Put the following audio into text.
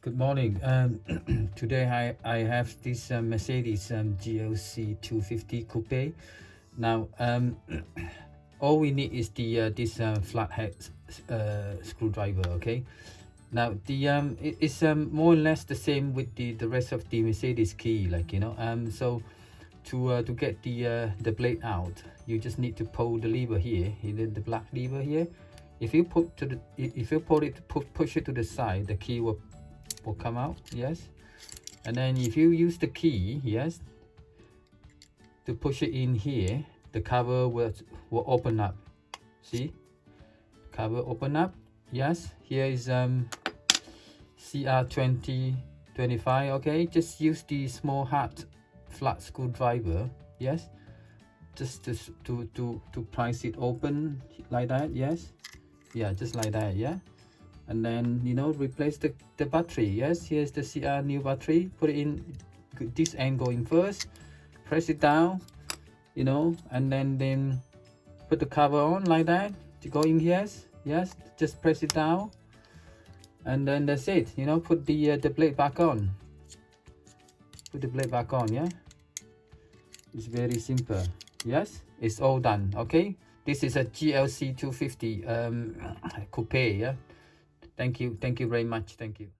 Good morning. Today I have this Mercedes GLC 250 coupe. Now all we need is the this flathead screwdriver. Okay. Now the it's more or less the same with the rest of the Mercedes key, like so to get the blade out, you just need to pull the lever here, the black lever here. If you push it to the side, the key will come out. Yes. And then if you use the key, yes, to push it in here, the cover will open up. See, cover open up. Yes, here is CR2025. Okay, just use the small hard flat screwdriver. Yes, just to prise it open like that. Yes, yeah, just like that. Yeah. And then replace the battery. Yes, here's the CR new battery. Put it in this end going first, press it down, and then put the cover on like that. Going, yes, just press it down, and then that's it. Put the blade back on. Put the blade back on. Yeah, it's very simple. Yes, it's all done. Okay, this is a GLC 250 coupe. Yeah. Thank you very much. Thank you.